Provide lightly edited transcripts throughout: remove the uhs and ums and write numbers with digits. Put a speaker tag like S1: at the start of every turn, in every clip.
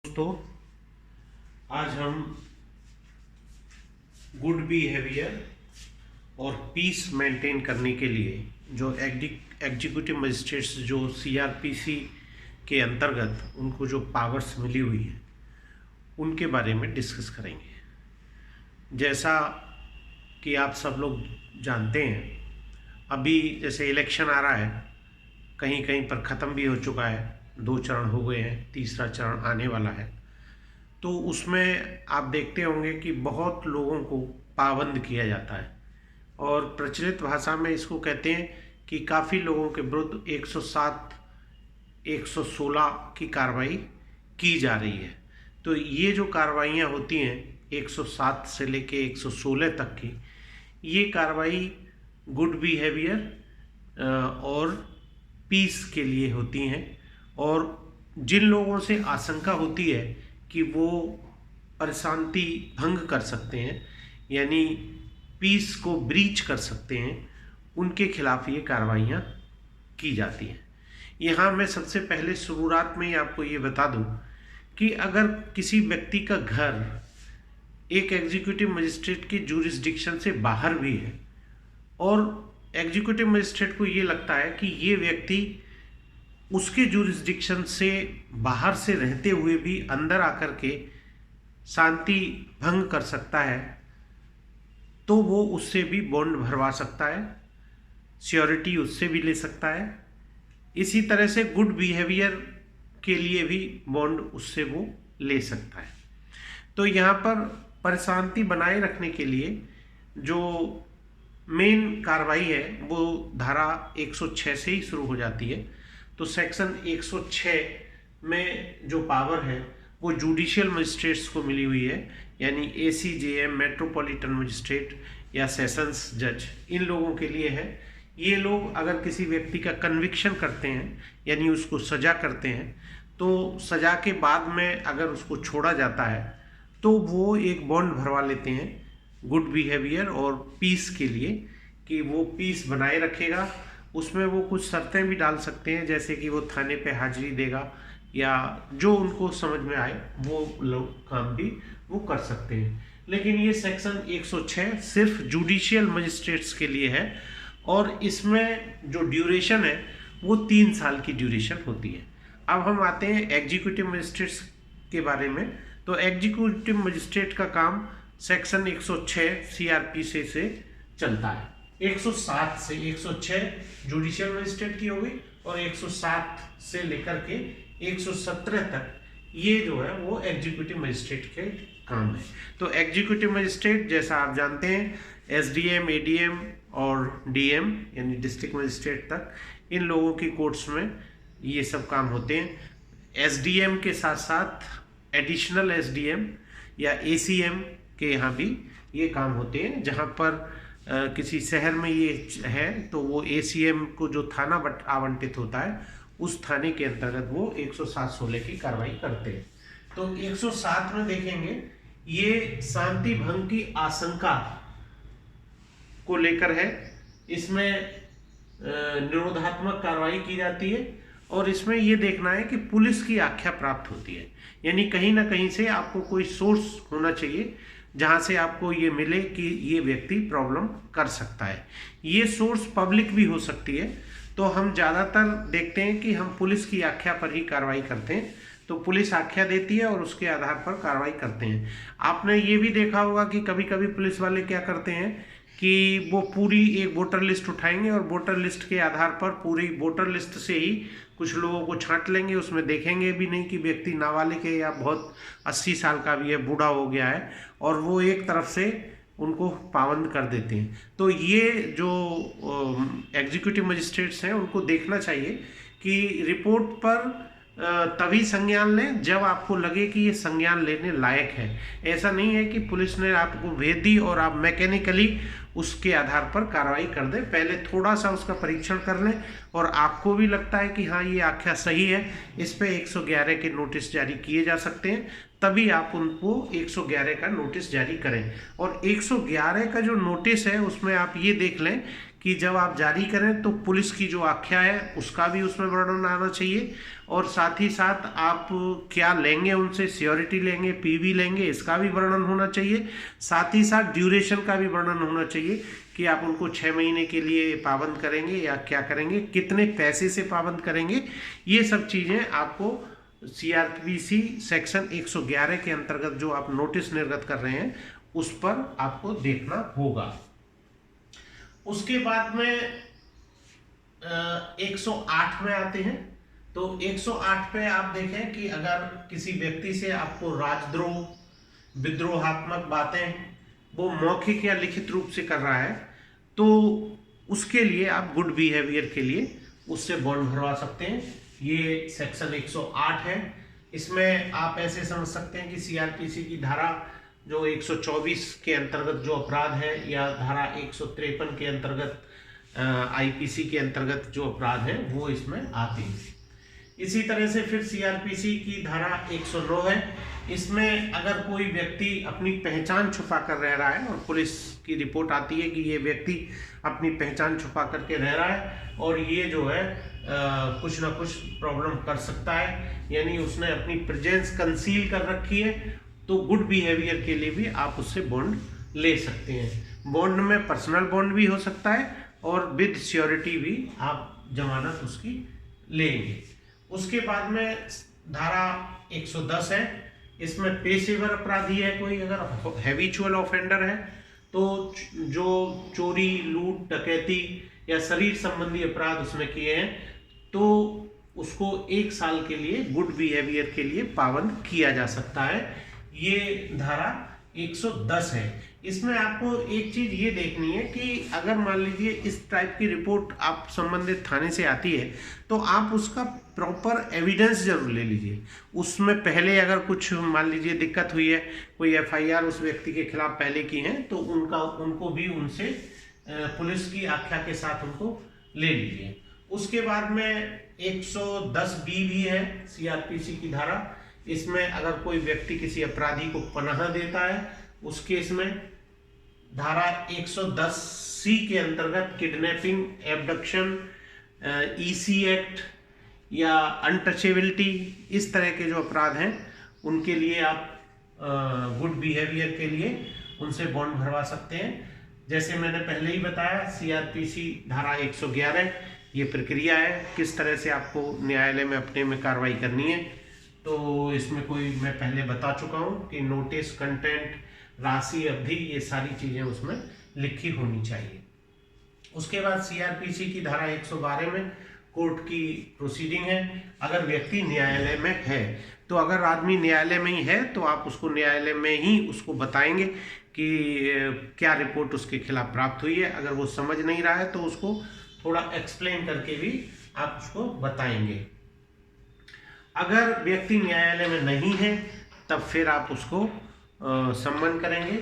S1: दोस्तों, आज हम गुड बिहेवियर और पीस मेंटेन करने के लिए जो एग्जीक्यूटिव मजिस्ट्रेट्स जो सीआरपीसी के अंतर्गत उनको जो पावर्स मिली हुई है उनके बारे में डिस्कस करेंगे। जैसा कि आप सब लोग जानते हैं, अभी जैसे इलेक्शन आ रहा है, कहीं कहीं पर ख़त्म भी हो चुका है, 2 चरण हो गए हैं, तीसरा चरण आने वाला है। तो उसमें आप देखते होंगे कि बहुत लोगों को पाबंद किया जाता है और प्रचलित भाषा में इसको कहते हैं कि काफ़ी लोगों के विरुद्ध 107, 116 की कार्रवाई की जा रही है। तो ये जो कार्रवाइयाँ होती हैं 107 से लेके 116 तक की, ये कार्रवाई गुड बिहेवियर और पीस के लिए होती हैं। और जिन लोगों से आशंका होती है कि वो शांति भंग कर सकते हैं, यानी पीस को ब्रीच कर सकते हैं, उनके खिलाफ ये कार्रवाइयाँ की जाती हैं। यहाँ मैं सबसे पहले शुरुआत में ही आपको ये बता दूं कि अगर किसी व्यक्ति का घर एक एग्जीक्यूटिव मजिस्ट्रेट की जुरिस्डिक्शन से बाहर भी है और एग्जीक्यूटिव मजिस्ट्रेट को ये लगता है कि ये व्यक्ति उसके जुरिस्डिक्शन से बाहर से रहते हुए भी अंदर आकर के शांति भंग कर सकता है, तो वो उससे भी बॉन्ड भरवा सकता है, श्योरिटी उससे भी ले सकता है। इसी तरह से गुड बिहेवियर के लिए भी बॉन्ड उससे वो ले सकता है। तो यहाँ पर शांति बनाए रखने के लिए जो मेन कार्रवाई है वो धारा 106 से ही शुरू हो जाती है। तो सेक्शन 106 में जो पावर है वो जुडिशियल मजिस्ट्रेट्स को मिली हुई है, यानी एसीजेएम, मेट्रोपॉलिटन मजिस्ट्रेट या सेशंस जज, इन लोगों के लिए है। ये लोग अगर किसी व्यक्ति का कन्विक्शन करते हैं, यानी उसको सजा करते हैं, तो सजा के बाद में अगर उसको छोड़ा जाता है तो वो एक बॉन्ड भरवा लेते हैं गुड बिहेवियर और पीस के लिए, कि वो पीस बनाए रखेगा। उसमें वो कुछ शर्तें भी डाल सकते हैं, जैसे कि वो थाने पे हाजिरी देगा या जो उनको समझ में आए वो लोग काम भी वो कर सकते हैं। लेकिन ये सेक्शन 106 सिर्फ जुडिशियल मजिस्ट्रेट्स के लिए है और इसमें जो ड्यूरेशन है वो 3 साल की ड्यूरेशन होती है। अब हम आते हैं एग्जीक्यूटिव मजिस्ट्रेट्स के बारे में। तो एग्जीक्यूटिव मजिस्ट्रेट का काम सेक्शन 106 सीआरपीसी से चलता है। 107 से 106 जुडिशियल मजिस्ट्रेट की हो गई और 107 से लेकर के 117 तक ये जो है वो एग्जीक्यूटिव मजिस्ट्रेट के काम है। तो एग्जीक्यूटिव मजिस्ट्रेट, जैसा आप जानते हैं, एसडीएम, एडीएम और डीएम यानी डिस्ट्रिक्ट मजिस्ट्रेट तक, इन लोगों की कोर्ट्स में ये सब काम होते हैं। एसडीएम के साथ साथ एडिशनल एसडीएम या एसीएम के यहाँ भी ये काम होते हैं। जहाँ पर किसी शहर में ये है तो वो एसीएम को जो थाना आवंटित होता है उस थाने के अंतर्गत वो 107-16 की कार्रवाई करते हैं। तो 107 में देखेंगे ये शांति भंग की आशंका को लेकर है। इसमें निरोधात्मक कार्रवाई की जाती है और इसमें ये देखना है कि पुलिस की आख्या प्राप्त होती है, यानी कहीं ना कहीं से आपको कोई सोर्स होना चाहिए जहाँ से आपको ये मिले कि ये व्यक्ति प्रॉब्लम कर सकता है। ये सोर्स पब्लिक भी हो सकती है। तो हम ज़्यादातर देखते हैं कि हम पुलिस की आख्या पर ही कार्रवाई करते हैं। तो पुलिस आख्या देती है और उसके आधार पर कार्रवाई करते हैं। आपने ये भी देखा होगा कि कभी कभी पुलिस वाले क्या करते हैं कि वो पूरी एक वोटर लिस्ट उठाएंगे और वोटर लिस्ट के आधार पर पूरी वोटर लिस्ट से ही कुछ लोगों को छांट लेंगे। उसमें देखेंगे भी नहीं कि व्यक्ति नाबालिग है या बहुत 80 साल का भी है, बूढ़ा हो गया है, और वो एक तरफ से उनको पाबंद कर देते हैं। तो ये जो एग्जीक्यूटिव मजिस्ट्रेट्स हैं उनको देखना चाहिए कि रिपोर्ट पर तभी संज्ञान लें जब आपको लगे कि ये संज्ञान लेने लायक है। ऐसा नहीं है कि पुलिस ने आपको भेज दी और आप मैकेनिकली उसके आधार पर कार्रवाई कर दें। पहले थोड़ा सा उसका परीक्षण कर लें और आपको भी लगता है कि हाँ ये आख्या सही है, इस पे 111 के नोटिस जारी किए जा सकते हैं, तभी आप उनको 111 का नोटिस जारी करें। और 111 का जो नोटिस है उसमें आप ये देख लें कि जब आप जारी करें तो पुलिस की जो आख्या है उसका भी उसमें वर्णन आना चाहिए, और साथ ही साथ आप क्या लेंगे उनसे, सियोरिटी लेंगे, पीवी लेंगे, इसका भी वर्णन होना चाहिए। साथ ही साथ ड्यूरेशन का भी वर्णन होना चाहिए कि आप उनको 6 महीने के लिए पाबंद करेंगे या क्या करेंगे, कितने पैसे से पाबंद करेंगे। ये सब चीज़ें आपको सीआरपीसी सेक्शन 111 के अंतर्गत जो आप नोटिस निर्गत कर रहे हैं उस पर आपको देखना होगा। उसके बाद में 108 में आते हैं। तो 108 पे आप देखें कि अगर किसी व्यक्ति से आपको राजद्रोह, विद्रोहात्मक बातें वो मौखिक या लिखित रूप से कर रहा है, तो उसके लिए आप गुड बिहेवियर के लिए उससे बॉन्ड भरवा सकते हैं। ये सेक्शन 108 है। इसमें आप ऐसे समझ सकते हैं कि सीआरपीसी की धारा जो 124 के अंतर्गत जो अपराध है, या धारा 153 के अंतर्गत आईपीसी के अंतर्गत जो अपराध है वो इसमें आते हैं। इसी तरह से फिर सीआरपीसी की धारा 109 है। इसमें अगर कोई व्यक्ति अपनी पहचान छुपा कर रह रहा है और पुलिस की रिपोर्ट आती है कि ये व्यक्ति अपनी पहचान छुपा करके रह रहा है और ये जो है कुछ ना कुछ प्रॉब्लम कर सकता है, यानी उसने अपनी प्रेजेंस कंसील कर रखी है, तो गुड बिहेवियर के लिए भी आप उससे बॉन्ड ले सकते हैं। बॉन्ड में पर्सनल बॉन्ड भी हो सकता है और विद श्योरिटी भी आप जमानत उसकी लेंगे। उसके बाद में धारा 110 है। इसमें पेशेवर अपराधी है कोई, अगर हैबिचुअल ऑफेंडर है, तो जो चोरी, लूट, डकैती या शरीर संबंधी अपराध उसने किए हैं, तो उसको 1 साल के लिए गुड बिहेवियर के लिए पाबंद किया जा सकता है। ये धारा 110 है। इसमें आपको एक चीज ये देखनी है कि अगर मान लीजिए इस टाइप की रिपोर्ट आप संबंधित थाने से आती है, तो आप उसका प्रॉपर एविडेंस जरूर ले लीजिए। उसमें पहले अगर कुछ मान लीजिए दिक्कत हुई है, कोई एफआईआर उस व्यक्ति के खिलाफ पहले की है, तो उनको भी उनसे पुलिस की आख्या के साथ उनको ले लीजिए। उसके बाद में 110B भी है सीआरपीसी की धारा। इसमें अगर कोई व्यक्ति किसी अपराधी को पनाह देता है, उस केस में धारा 110C के अंतर्गत किडनैपिंग, एब्डक्शन, ईसी एक्ट या अनटचेबिलिटी, इस तरह के जो अपराध हैं उनके लिए आप गुड बिहेवियर के लिए उनसे बॉन्ड भरवा सकते हैं। जैसे मैंने पहले ही बताया, सीआरपीसी धारा 111 ये प्रक्रिया है, किस तरह से आपको न्यायालय में अपने में कार्रवाई करनी है। तो इसमें कोई मैं पहले बता चुका हूँ कि नोटिस, कंटेंट, राशि, अवधि, ये सारी चीज़ें उसमें लिखी होनी चाहिए। उसके बाद सीआरपीसी की धारा 112 में कोर्ट की प्रोसीडिंग है। अगर व्यक्ति न्यायालय में है, तो अगर आदमी न्यायालय में ही है तो आप उसको न्यायालय में ही उसको बताएंगे कि क्या रिपोर्ट उसके खिलाफ प्राप्त हुई है। अगर वो समझ नहीं रहा है तो उसको थोड़ा एक्सप्लेन करके भी आप उसको बताएंगे। अगर व्यक्ति न्यायालय में नहीं है तब फिर आप उसको सम्मन करेंगे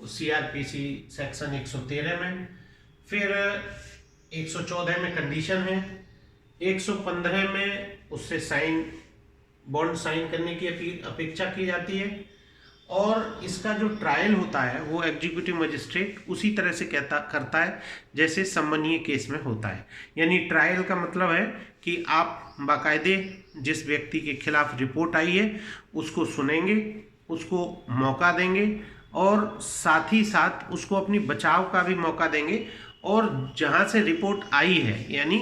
S1: सीआरपीसी सेक्शन 113 में। फिर 114 में कंडीशन है, 115 में उससे बॉन्ड साइन करने की अपेक्षा की जाती है, और इसका जो ट्रायल होता है वो एग्जीक्यूटिव मजिस्ट्रेट उसी तरह से करता है जैसे सम्मानीय केस में होता है। यानी ट्रायल का मतलब है कि आप बाकायदे जिस व्यक्ति के खिलाफ रिपोर्ट आई है उसको सुनेंगे, उसको मौका देंगे, और साथ ही साथ उसको अपनी बचाव का भी मौका देंगे। और जहाँ से रिपोर्ट आई है, यानी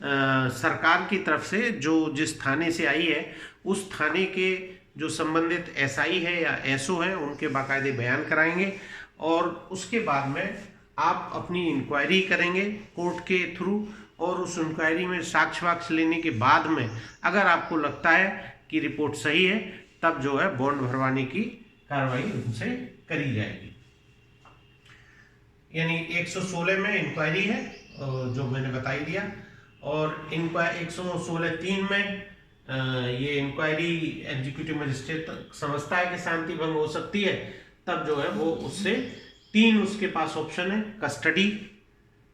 S1: सरकार की तरफ से जो जिस थाने से आई है, उस थाने के जो संबंधित एसआई है या एसओ है उनके बाकायदे बयान कराएंगे, और उसके बाद में आप अपनी इंक्वायरी करेंगे कोर्ट के थ्रू, और उस इंक्वायरी में साक्ष्य वाक्ष्य लेने के बाद में अगर आपको लगता है कि रिपोर्ट सही है, तब जो है बॉन्ड भरवाने की कार्रवाई उनसे करी जाएगी। यानी 116 में इंक्वायरी है जो मैंने बता ही दिया, और 116(3) में ये इंक्वायरी एग्जीक्यूटिव मजिस्ट्रेट समझता है कि शांति भंग हो सकती है, तब जो है वो उससे 3 उसके पास ऑप्शन है, कस्टडी,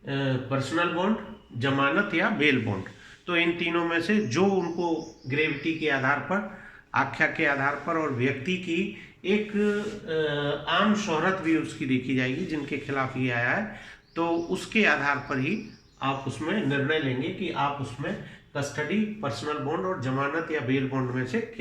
S1: पर्सनल बॉन्ड, जमानत या बेल बॉन्ड। तो इन तीनों में से जो उनको ग्रेविटी के आधार पर, आख्या के आधार पर, और व्यक्ति की एक आम शोहरत भी उसकी देखी जाएगी जिनके खिलाफ ये आया है, तो उसके आधार पर ही आप उसमें निर्णय लेंगे कि आप उसमें कस्टडी, पर्सनल बॉन्ड और जमानत या बेल बॉन्ड में से क्या